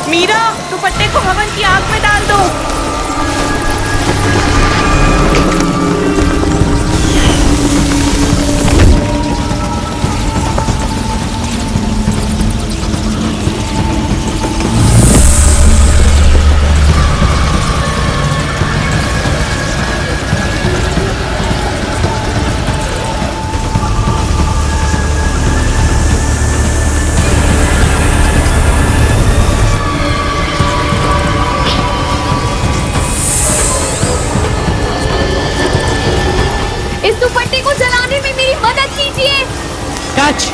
मीरा, दुपट्टे को हवन की आग में डाल दो। इस दुपट्टे को जलाने में मेरी मदद कीजिए। कच।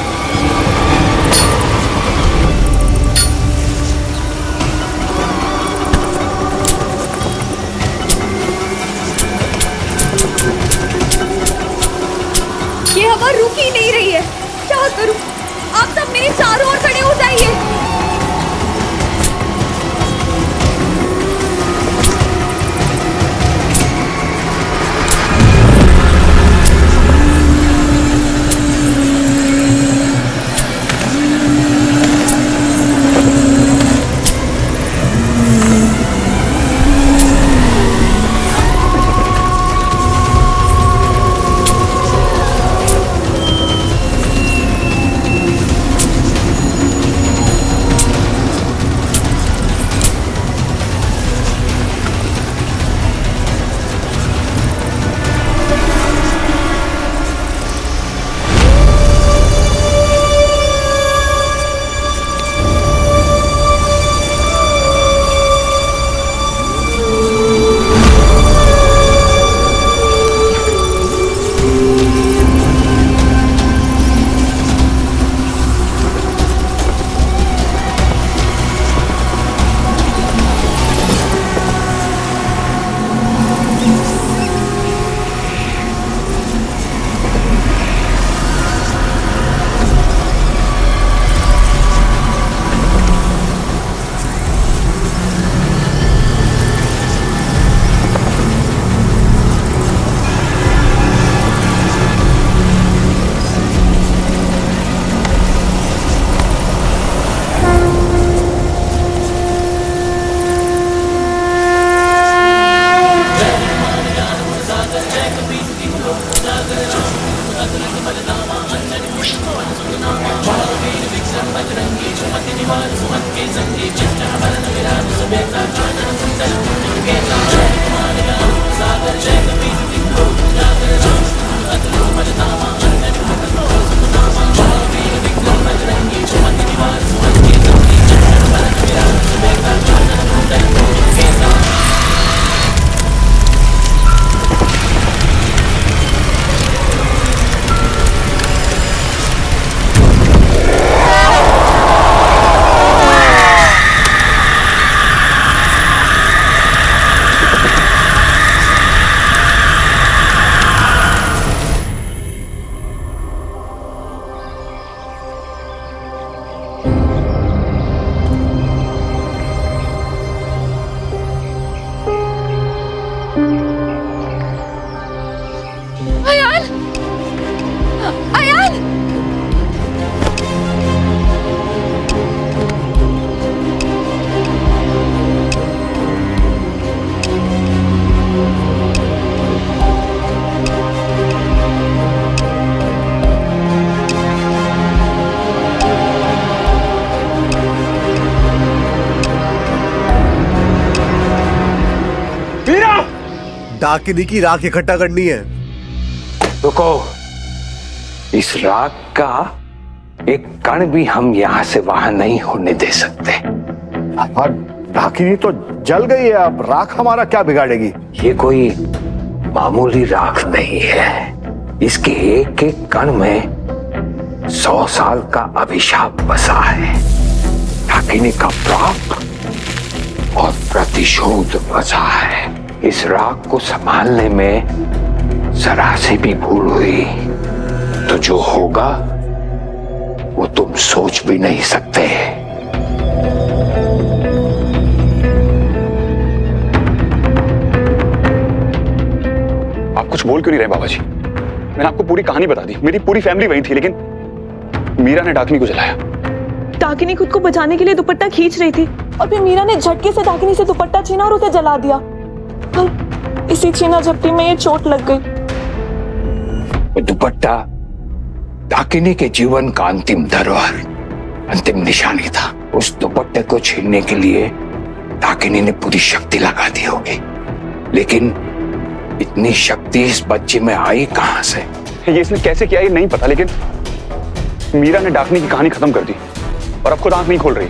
ये हवा रुक ही नहीं रही है, क्या करूं? आप सब मेरे चारों ओर खड़े हो जाइए। डाकिनी की राख इकट्ठा करनी है। रुको, इस राख का एक कण भी हम यहाँ से वहां नहीं होने दे सकते। और डाकिनी तो जल गई है, अब राख हमारा क्या बिगाड़ेगी? ये कोई मामूली राख नहीं है। इसके एक एक कण में 100 साल का अभिशाप बसा है। डाकिनी का पाप और प्रतिशोध बसा है। इस राख को संभालने में जरा से भी भूल हुई तो जो होगा वो तुम सोच भी नहीं सकते। आप कुछ बोल क्यों नहीं रहे बाबा जी? मैंने आपको पूरी कहानी बता दी। मेरी पूरी फैमिली वही थी, लेकिन मीरा ने डाकिनी को जलाया। डाकिनी खुद को बचाने के लिए दुपट्टा खींच रही थी और फिर मीरा ने झटके से डाकिनी से दुपट्टा छीना और उसे जला दिया। इसी छीना झपटी में ये चोट लग गई। वो दुपट्टा डाकिनी के जीवन का अंतिम धरोहर, अंतिम निशानी था। उस दुपट्टे को छीनने के लिए डाकिनी ने पूरी शक्ति लगा दी होगी, लेकिन इतनी शक्ति इस बच्चे में आई कहां से? ये इसने कैसे किया ये नहीं पता, लेकिन मीरा ने डाकिनी की कहानी खत्म कर दी और अब खुद आंख नहीं खोल रही।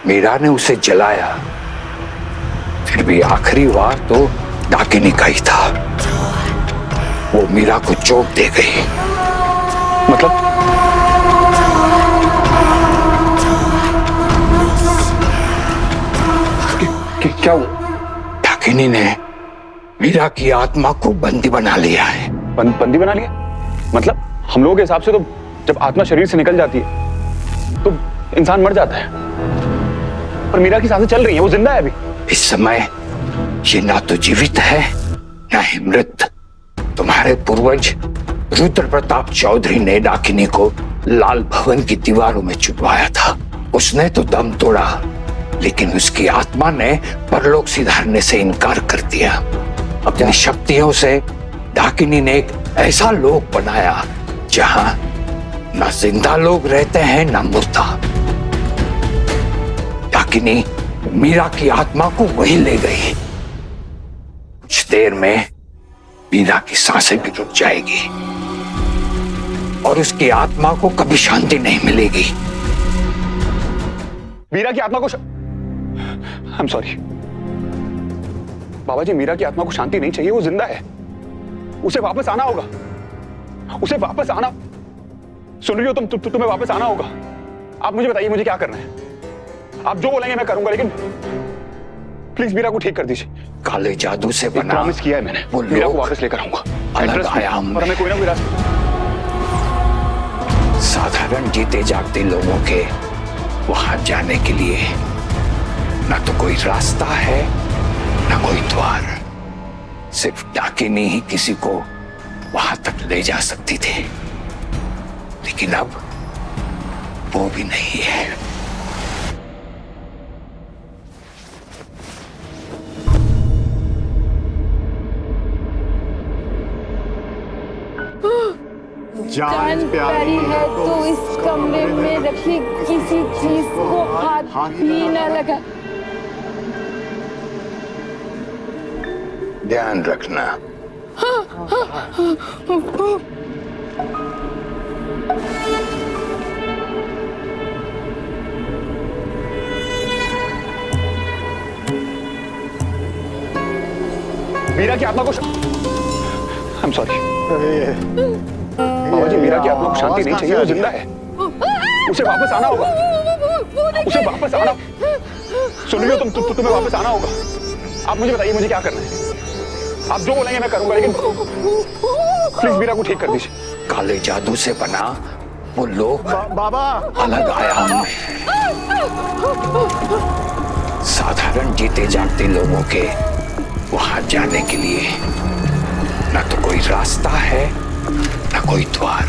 मीरा ने उसे जलाया, फिर भी आखिरी वार तो डाकिनी का ही था। वो मीरा को चोट दे गई। मतलब क्या हुआ? डाकिनी ने मीरा की आत्मा को बंदी बना लिया है। बंदी बना लिया? मतलब हम लोगों के हिसाब से तो जब आत्मा शरीर से निकल जाती है तो इंसान मर जाता है, पर मीरा की सांसें चल रही हैं, वो जिंदा है अभी। इस समय ये ना तो जीवित है ना ही मृत। तुम्हारे पूर्वज रुद्र प्रताप चौधरी ने डाकिनी को लाल भवन की दीवारों में चुपवाया था। उसने तो दम तोड़ा, लेकिन उसकी आत्मा ने परलोक सिधारने से इनकार कर दिया। अपनी शक्तियों से डाकिनी ने एक ऐसा लोक बनाया जहां ना जिंदा लोग रहते हैं ना मुर्दा। डाकिनी मीरा की आत्मा को वहीं ले गई। कुछ देर में मीरा की सांसें भी रुक जाएगी और उसकी आत्मा को कभी शांति नहीं मिलेगी। मीरा की आत्मा को I'm sorry बाबा जी, मीरा की आत्मा को शांति नहीं चाहिए, वो जिंदा है। उसे वापस आना होगा, उसे वापस आना। सुन रही हो तुम? तुम्हें वापस आना होगा। आप मुझे बताइए मुझे क्या करना है? आप जो बोलेंगे मैं करूंगा, लेकिन प्लीज मीरा को ठीक कर दीजिए। काले जादू से बना प्रॉमिस किया है मैंने, वो मीरा को वापस लेकर आऊंगा। अलग आयाम और हमें कोई ना कोई रास्ता। साधारण जीते जागते लोगों के वहां जाने के लिए ना तो कोई रास्ता है ना कोई द्वार। सिर्फ डाकिनी ही किसी को वहां तक ले जा सकती थी, लेकिन अब वो भी नहीं है। जान प्यारी है तो इस कमरे में रखी किसी चीज को हाथ भी न लगा। ध्यान रखना। मीरा की आत्मा को I'm sorry बाबा जी, मीरा की आत्मा को शांति नहीं चाहिए, वो जिंदा है। उसे वापस आना होगा, उसे वापस आना। सुन रही हो तुम? तुम्हें वापस आना होगा। आप मुझे बताइए मुझे क्या करना है? आप जो बोलेंगे मैं करूंगा, लेकिन प्लीज मीरा को ठीक कर दीजिए। काले जादू से बना वो लोग बाबा अलग आयाम में। साधारण जीते जागते लोगों के वहां जाने के लिए ना तो कोई रास्ता है ना कोई द्वार।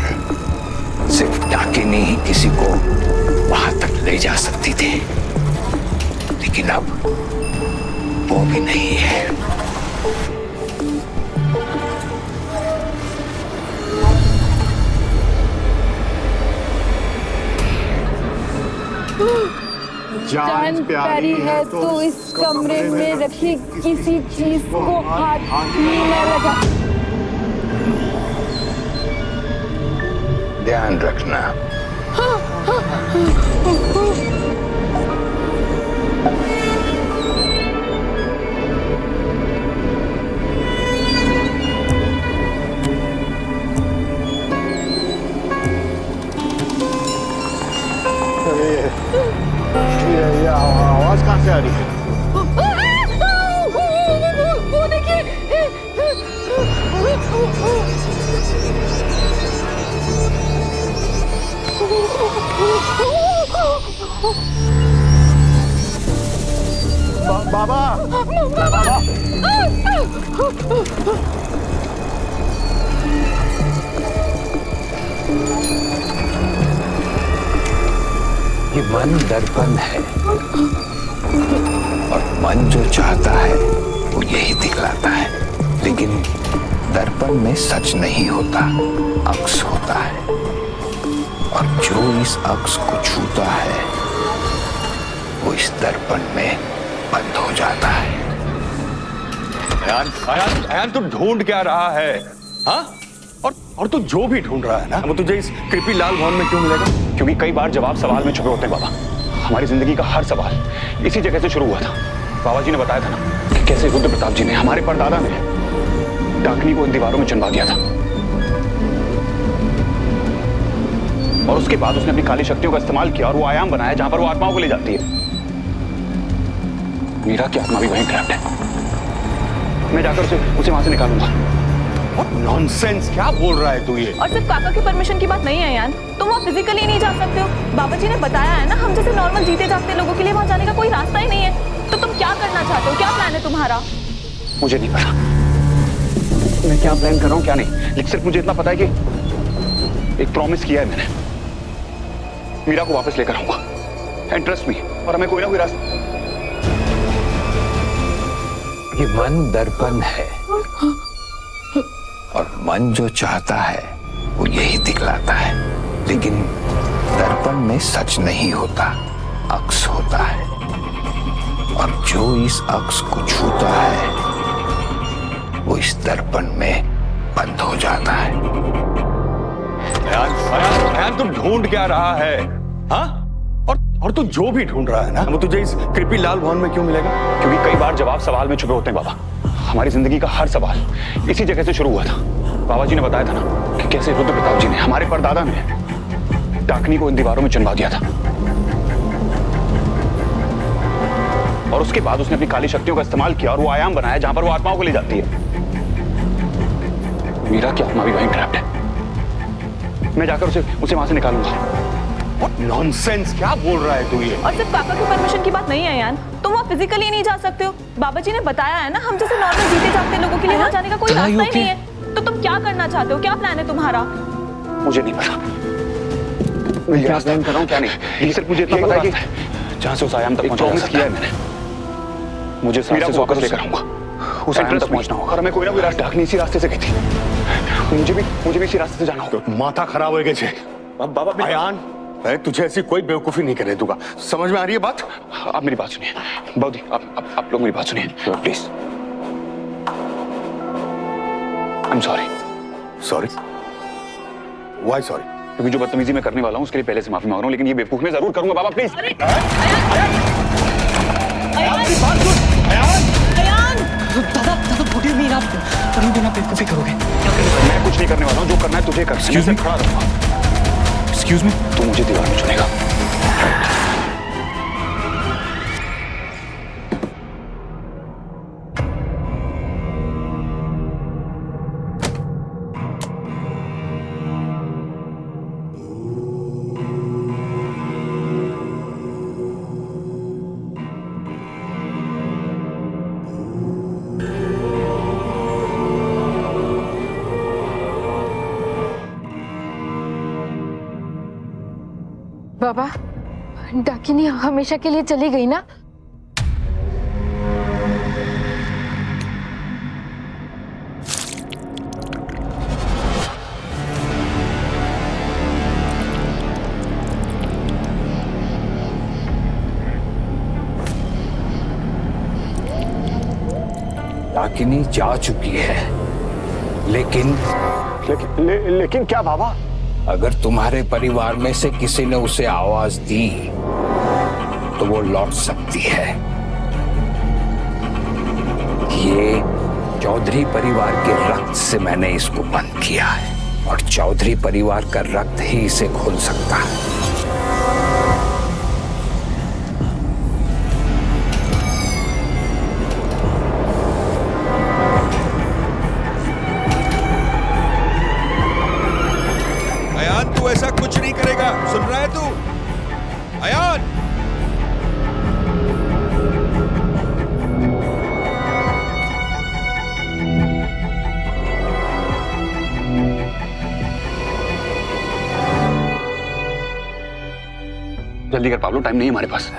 सिर्फ डाकिनी ही किसी को वहां तक ले जा सकती थी, लेकिन अब वो भी नहीं है। जान प्यारी है तो इस कमरे में रखी किसी चीज को हाथ भी न लगा। ध्यान रखना। ये आवाज कहाँ से आ रही है? वो देखिए। बाबा ये मन दर्पण है और मन जो चाहता है वो यही दिखलाता है, लेकिन दर्पण में सच नहीं होता, अक्स होता है, और जो इस अक्स को छूता है वो इस दर्पण में बंद हो जाता है। अयान तू ढूंढ क्या रहा है? हाँ? और तू जो भी ढूंढ रहा है ना, वो तुझे इस कृपी लाल भवन में क्यों मिलेगा? क्योंकि कई बार जवाब सवाल में छुपे होते हैं बाबा। हमारी जिंदगी का हर सवाल इसी जगह से शुरू हुआ था। बाबा जी ने बताया था ना कि कैसे रुद्र प्रताप जी ने, हमारे परदादा ने, डाकनी को इन दीवारों में चुनवा दिया था, और उसके बाद उसने अपनी काली शक्तियों का इस्तेमाल किया और वो आयाम बनाया जहां पर वो आत्माओं को ले जाती है। मीरा की आत्मा भी वहीं ट्रैप्ड है। मैं जाकर उसे वहां से निकालूंगा। नॉनसेंस, क्या बोल रहा है तू ये? और सिर्फ काका की परमिशन की बात नहीं है यान, तुम वहाँ फिजिकली नहीं जा सकते हो। बाबा जी ने बताया है ना, हम जैसे नॉर्मल जीते जागते लोगों के लिए वहाँ जाने का कोई रास्ता ही नहीं है। तो तुम क्या करना चाहते हो? क्या प्लान है तुम्हारा? मुझे नहीं पता मैं क्या प्लान कर रहा हूँ क्या नहीं, लेकिन सिर्फ मुझे इतना पता है कि एक प्रॉमिस किया है मैंने, मीरा को वापस लेकर आऊंगा। एंड ट्रस्ट मी, और हमें कोई ना कोई रास्ता। ये मन दर्पण है और मन जो चाहता है वो यही दिखलाता है, लेकिन दर्पण में सच नहीं होता, अक्स होता है, और जो इस अक्स को छूता है वो इस दर्पण में बंद हो जाता है। अयान तू ढूंढ क्या रहा है? हाँ? और तू जो भी ढूंढ रहा है ना, वो तुझे इस कृपी लाल भवन में क्यों मिलेगा? क्योंकि कई बार जवाब सवाल में छुपे होते हैं बाबा। हमारी जिंदगी का हर सवाल इसी जगह से शुरू हुआ था। बाबा जी ने बताया था ना कि कैसे रुद्र प्रताप जी ने, हमारे परदादा ने, डाकनी को इन दीवारों में चुनवा दिया था, और उसके बाद उसने अपनी काली शक्तियों का इस्तेमाल किया और वो आयाम बनाया जहां पर वो आत्माओं को ले जाती है। मीरा की आत्मा भी वहीं ट्रैप्ड है। मैं जाकर उसे वहां से निकालूंगा। नॉनसेंस, क्या बोल रहा है तू ये? और सिर्फ काका की परमिशन की बात नहीं है यान, तुम वहाँ फिजिकली नहीं जा सकते हो। बाबा जी ने बताया है ना, हम जैसे नॉर्मल जीते जागते लोगों के लिए वहाँ जाने का कोई रास्ता ही नहीं है। तो तुम क्या करना चाहते हो? क्या प्लान है तुम्हारा? मुझे नहीं पता मैं क्या प्लान कर रहा हूँ क्या नहीं, लेकिन सिर्फ मुझे इतना पता है कि जहां से उस आयाम तक पहुंच किया है मैंने, मुझे मीरा को वापस लेकर आऊंगा। उस आयाम तक पहुंचना होगा, और हमें कोई ना कोई रास्ता। डाकनी इसी रास्ते से गई थी, मुझे भी इसी रास्ते से जाना होगा। माथा खराब हो गए बाबा अयान, मैं तुझे ऐसी कोई बेवकूफी नहीं करने दूंगा। समझ में आ रही है बात? आप मेरी बात सुनिए बाबूजी, आप लोग मेरी बात सुनिए please. I am sorry. Sorry? Why sorry? क्योंकि जो बदतमीजी मैं करने वाला हूँ उसके लिए पहले से माफी मांग रहा हूँ, लेकिन ये बेवकूफ मैं जरूर करूंगा बाबा, प्लीज। दादा बोलिए नहीं, आप कहीं बिना बेवकूफी करोगे? मैं कुछ नहीं करने वाला हूँ, जो करना है तुझे कर। Excuse me? खड़ा रहूंगा। Excuse me? तू मुझे दीवार में चुनेगा। बाबा, डाकिनी हमेशा के लिए चली गई ना? डाकिनी जा चुकी है, लेकिन लेकिन क्या बाबा? अगर तुम्हारे परिवार में से किसी ने उसे आवाज दी तो वो लौट सकती है। ये चौधरी परिवार के रक्त से मैंने इसको बंद किया है और चौधरी परिवार का रक्त ही इसे खोल सकता है। अयान, तू ऐसा कुछ नहीं करेगा, सुन रहा है तू? अयान! जल्दी कर पाब्लो, टाइम नहीं है हमारे पास।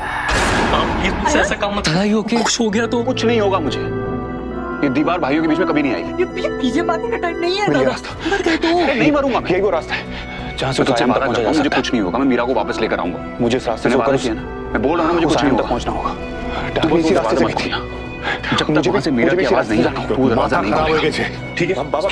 ये मुझसे ऐसा काम मत करा, ओके कुछ हो गया तो कुछ नहीं होगा मुझे। ये दीवार भाइयों के बीच में कभी नहीं आएगी। ये पीछे मारने का टाइम नहीं है मिल दादा। रास्ता। मर गए तो अरे नहीं मरूंगा मैं, यही वो रास्ता है जहाँ से तुझसे वादा करता हूँ मुझे कुछ नहीं होगा। मैं मीरा को वापस लेकर आऊंगा। मुझे इस रास्ते से वादा किया ना, मैं बोल रहा हूँ मुझे कुछ नहीं होगा। पहुंचना होगा। तुम इसी रास्ते से मत खोलना। जब तक वहाँ से मीरा की आवाज नहीं आती तू दरवाजा नहीं खोलेगा। ठीक है बाबा?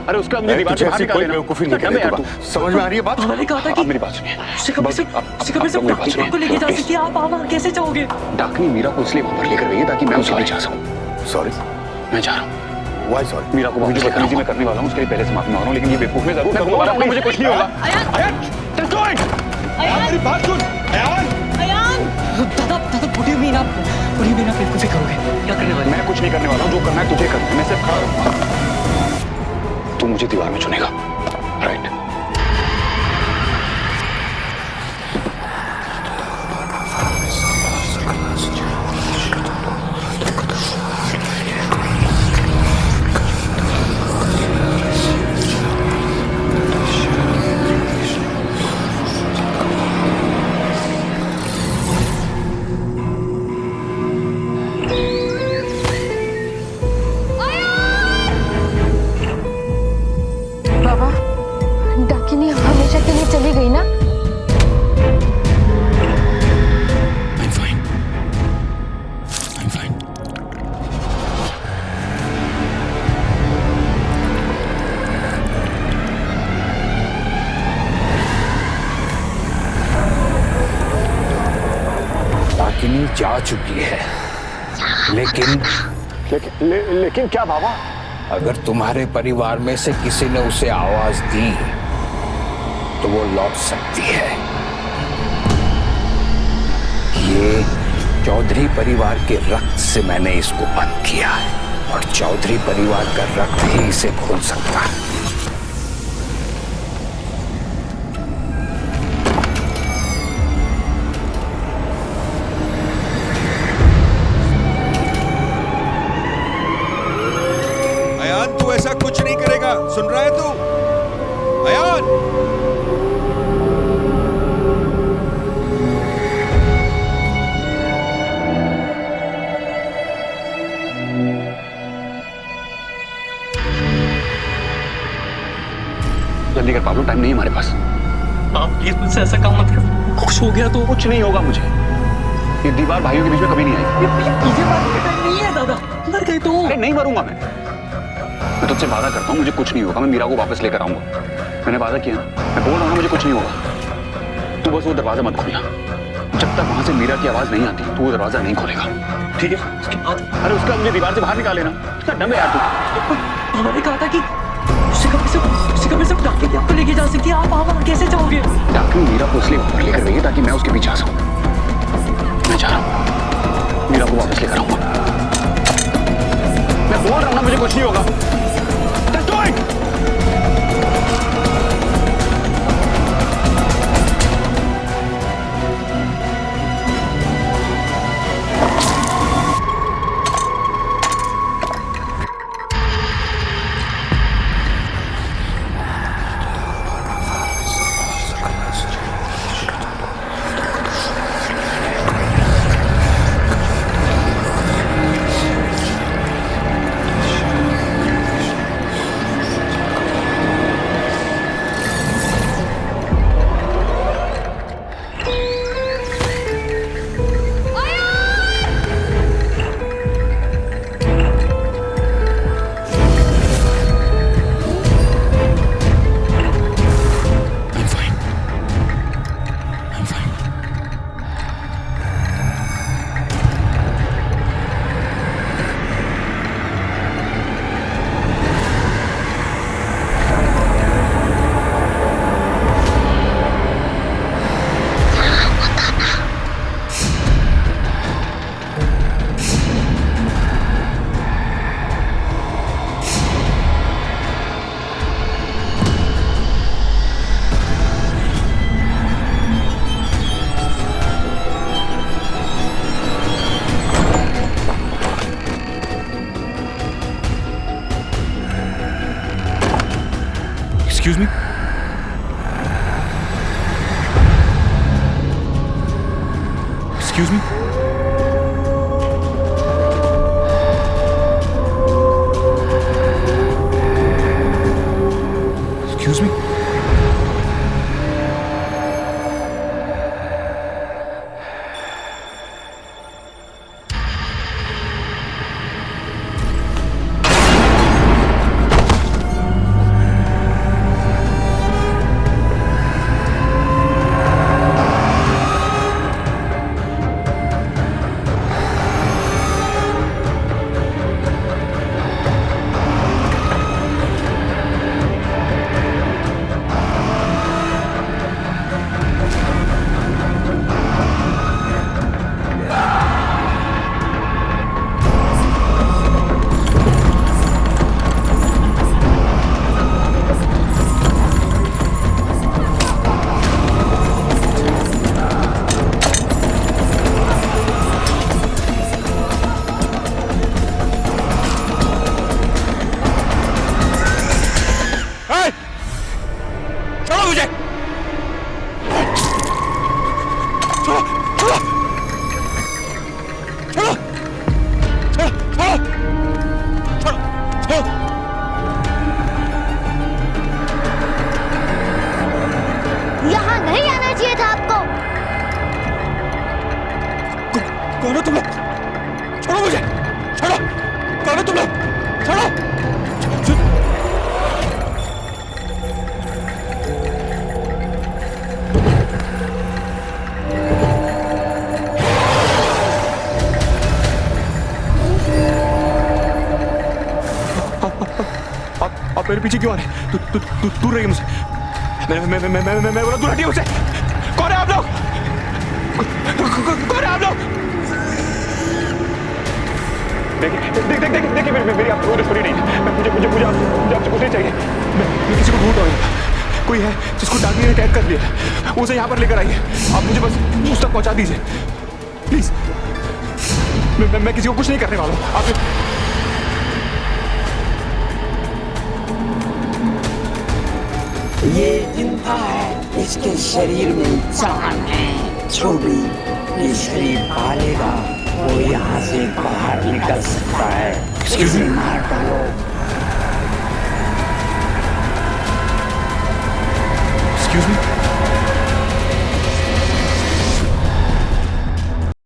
अरे उसका मुझे दीवार से बाहर निकाल देना। बेवकूफी नहीं करेगा। समझ में आ रही है बात? मैंने कहा था कि मेरी बात सुनिए। शिकम को लेके जा सकती है, आप वहाँ कैसे जाओगे? डाकनी मीरा को इसलिए वहां पर लेकर गई है ताकि मैं उसके पीछे जा सकूं। सॉरी, मैं जा रहा हूँ। Y sorry? मीरा को वापस लेकर मैं करने वाला हूँ, उसके लिए पहले से माफी मांग रहा हूँ, लेकिन ये बेवकूफ मैं जरूर करूंगा। मुझे कुछ नहीं होगा। मेरी बात सुन अयान! दादा बुढ़ी मीना बेवकूफी करोगे? क्या करने वाले? मैं कुछ नहीं करने वाला हूँ, जो करना है तुझे करना है। मैं सिर्फ खड़ा रहूंगा। तू मुझे दीवार में चुनेगा, राइट? बाबा, डाकिनी हमेशा के लिए चली गई ना? I'm fine. I'm fine. डाकिनी जा चुकी है, लेकिन लेकिन क्या बाबा? अगर तुम्हारे परिवार में से किसी ने उसे आवाज दी तो वो लौट सकती है। ये चौधरी परिवार के रक्त से मैंने इसको बंद किया है और चौधरी परिवार का रक्त ही इसे खोल सकता है। अयान, तू ऐसा कुछ नहीं करेगा, सुन रहा है तू? अयान! जल्दी कर पाब्लो, टाइम नहीं है हमारे पास। आप प्लीज मुझसे ऐसा काम मत करो, कुछ हो गया तो? कुछ नहीं होगा मुझे। ये दीवार भाइयों के बीच में कभी नहीं आएगी। ये पीछे मारने का टाइम नहीं है दादा। मर गए तो? अरे नहीं मरूंगा मैं तुझसे वादा करता हूँ मुझे कुछ नहीं होगा। मैं मीरा को वापस लेकर आऊंगा। मैंने वादा किया ना, मैं बोल रहा हूँ मुझे कुछ नहीं होगा। तू बस वो दरवाजा मत खोलना। जब तक वहां से मीरा की आवाज नहीं आती तू वो दरवाजा नहीं खोलेगा, ठीक है? अरे उसका मुझे दीवार से बाहर निकाल लेना। उसका दम है यार तू। मैंने कहा था कि शिकम से डाकिनी आपको लेके जा सकती है, आप वहाँ कैसे जाओगे? डाकनी मीरा को इसलिए ऊपर लेकर गई है ताकि मैं उसके पीछे आ सकूं। मैं जा रहा हूँ, मीरा को वापस लेकर आऊंगा। मैं बोल रहा हूँ ना मुझे कुछ नहीं होगा। Just do it! Excuse me? Excuse me? छोड़ो मुझे! छोड़ो! छोड़ो! छोड़ो! छोड़ो! छोड़ो! छोड़ो! यहाँ नहीं आना चाहिए था आपको। कौन हो तुम लोग? छोड़ो मुझे! छोड़ो! कौन हो तुम लोग? छोड़ो! आप मेरे पीछे क्यों आ रहे हैं? दूर रहिए मुझसे। मैं बोला दूर हटिए मुझसे। कौन है आप लोग? कौन है आप लोग? देखिए मेरी आपसे कोई दुश्मनी नहीं है। मुझे आपसे कुछ नहीं चाहिए। मैं किसी को ढूंढ रहा हूँ। कोई है जिसको डार्कनी ने कैद कर लिया, उसे यहाँ पर लेकर आइए। आप मुझे बस उस तक पहुँचा दीजिए प्लीज। मैं किसी को कुछ नहीं करने वाला हूँ। आप ये जिंदा है, इसके शरीर में जान है। जो भी ये शरीर पालेगा वो यहाँ से बाहर निकल सकता है। इसे मार डालो। Excuse me?